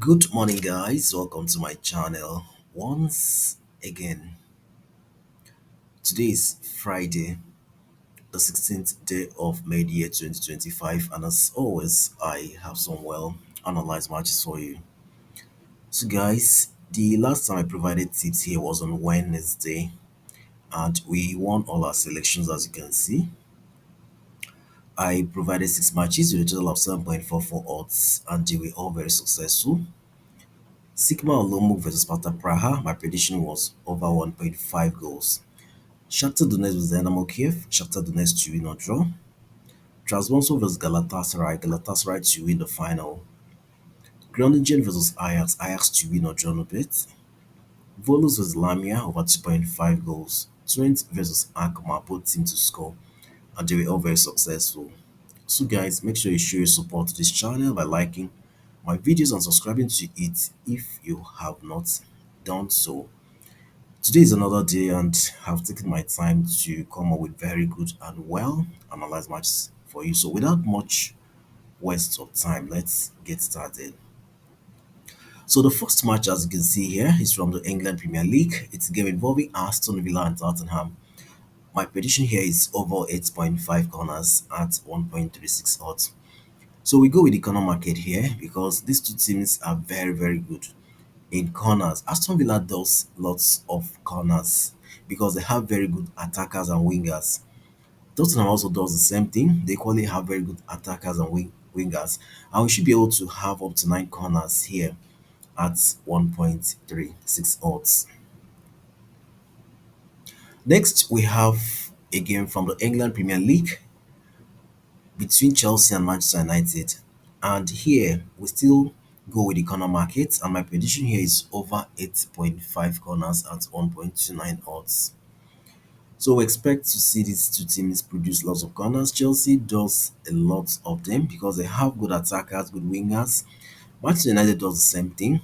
Good morning, guys. Welcome to my channel once again. Today is Friday, the 16th day of May, the year 2025, and as always, I have some well analyzed matches for you. So, guys, the last time I provided tips here was on Wednesday, and we won all our selections as you can see. I provided six matches with a total of 7.44 odds, and they were all very successful. Sigma Olomouc versus Sparta Praha, my prediction was over 1.5 goals. Shakhtar Donetsk versus Dynamo Kiev, Shakhtar Donetsk to win or draw. Trabzonspor versus Galatasaray, Galatasaray to win the final. Groningen versus Ajax, Ajax to win or draw no bet. Volos versus Lamia over 2.5 goals. Twente versus Akma, both teams to score, and they were all very successful. So guys, make sure you show your support to this channel by liking my videos and subscribing to it if you have not done so. Today is another day and I've taken my time to come up with very good and well analyzed matches for you. So without much waste of time, let's get started. So the first match, as you can see here, is from the England Premier League. It's a game involving Aston Villa and Tottenham. My prediction here is over 8.5 corners at 1.36 odds. So we go with the corner market here because these two teams are very good in corners. Aston Villa does lots of corners because they have very good attackers and wingers. Tottenham also does the same thing. They equally have very good attackers and wingers. And we should be able to have up to 9 corners here at 1.36 odds. Next, we have a game from the England Premier League between Chelsea and Manchester United. And here, we still go with the corner market. And my prediction here is over 8.5 corners at 1.29 odds. So we expect to see these two teams produce lots of corners. Chelsea does a lot of them because they have good attackers, good wingers. Manchester United does the same thing.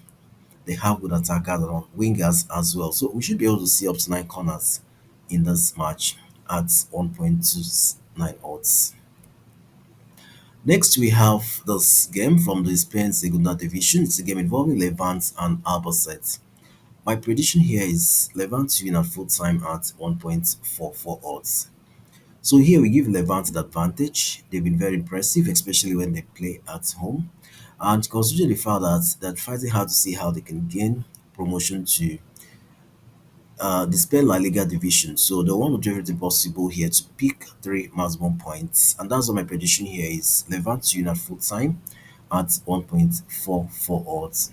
They have good attackers and wingers as well. So we should be able to see up to 9 corners in this match at 1.29 odds. Next, we have this game from the Spain Segunda Division. It's a game involving Levante and Albacete. My prediction here is Levante to win at full time at 1.44 odds. So here we give Levante the advantage. They've been very impressive, especially when they play at home. And considering the fact that they're fighting hard to see how they can gain promotion to the Spain La Liga division. So they want to do everything possible here to pick 3 maximum points. And that's what my prediction here is Levante to win at full time at 1.44 odds.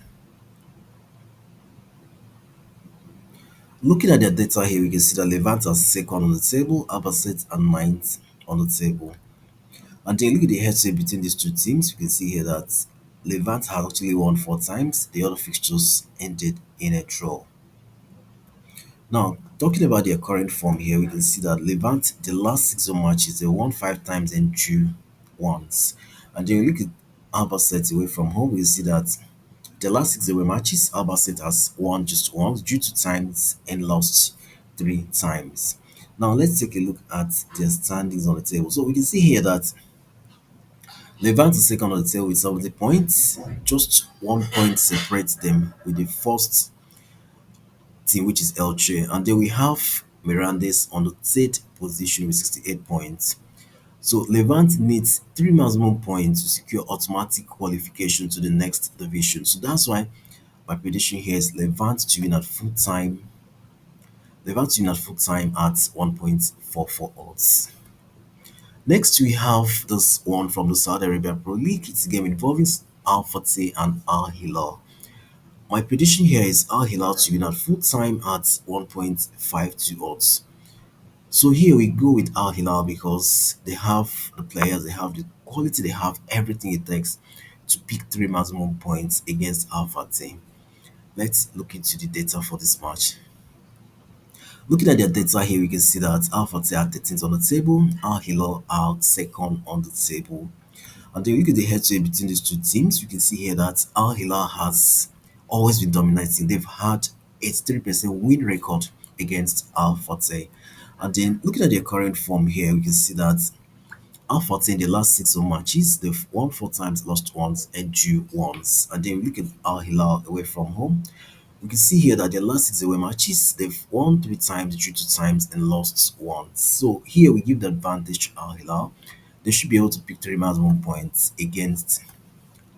Looking at their data here, we can see that Levante are second on the table, Albacete are ninth on the table. And then look at the head-to-head between these two teams. You can see here that Levante has actually won 4 times. The other fixtures ended in a draw. Now, talking about their current form here, we can see that Levante, the last 6 matches, they won 5 times and drew once. And then you look at Albacete away from home, we can see that the last 6 away matches, Albacete has won just once, drew 2 times, and lost 3 times. Now, let's take a look at their standings on the table. So we can see here that Levante is second on the table with 70 points. Just 1 point separates them with the first team, which is Elche. And then we have Mirandes on the third position with 68 points. So Levante needs 3 maximum points to secure automatic qualification to the next division. So that's why my prediction here is Levante to win at full time. Levante to win at full time at 1.44 odds. Next, we have this one from the Saudi Arabia Pro League. It's a game involving Al Fateh and Al Hilal. My prediction here is Al Hilal to win at full time at 1.52 odds. So here we go with Al Hilal because they have the players, they have the quality, they have everything it takes to pick 3 maximum points against Al Fateh. Let's look into the data for this match. Looking at their data here, we can see that Al Fateh are 13th on the table, Al Hilal are second on the table. And then we look at the head-to-head between these two teams, you can see here that Al Hilal has always been dominating. They've had 83% win record against Al Fateh. And then looking at their current form here, we can see that Alpha 10, the last six home matches, they've won four times, lost once, and drew once. And then we look at Al Hilal away from home. We can see here that their last six away matches, they've won three times, drew two times, and lost once. So here we give the advantage to Al Hilal. They should be able to pick three maximum points against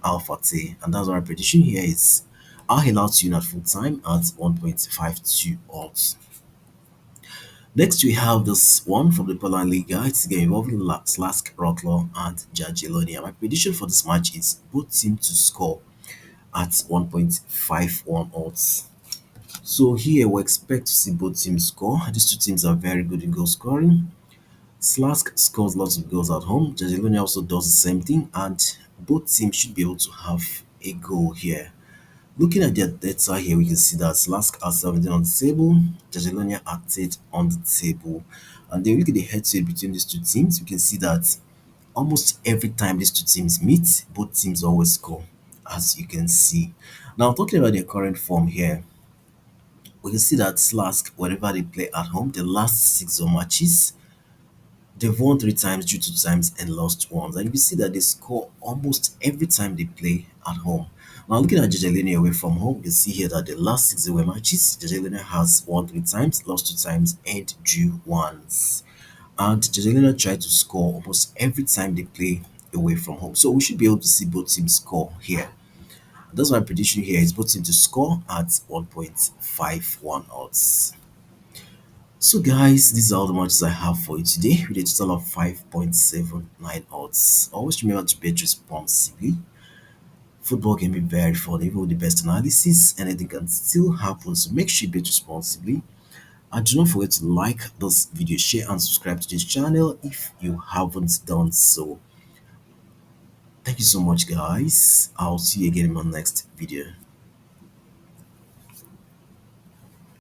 Al Fateh, and that's our prediction here is Al Hilal to win at full time at 1.52 odds. Next, we have this one from the Poland Liga. It's a game involving Slask Wroclaw and Jagiellonia. My prediction for this match is both teams to score at 1.51 odds. So here we expect to see both teams score. These two teams are very good in goal scoring. Slask scores lots of goals at home. Jagiellonia also does the same thing, and both teams should be able to have a goal here. Looking at their data here, we can see that Slask are 17 on the table, Jagiellonia are 8 on the table. And then we look at the head-to-head between these two teams, we can see that almost every time these two teams meet, both teams always score, as you can see. Now, talking about their current form here, we can see that Slask, whenever they play at home, the last six home matches, they've won three times, drew two times, and lost once. And you can see that they score almost every time they play at home. Now, looking at Jagiellonia away from home, you can see here that the last six away matches, Jagiellonia has won three times, lost two times, and drew once. And Jagiellonia try to score almost every time they play away from home. So we should be able to see both teams score here. That's my prediction here is both teams to score at 1.51 odds. So guys, these are all the matches I have for you today with a total of 5.79 odds. Always remember to bet responsibly. Football can be very fun, even with the best analysis, anything can still happen, so make sure you bet responsibly. And do not forget to like this video, share and subscribe to this channel if you haven't done so. Thank you so much guys. I'll see you again in my next video.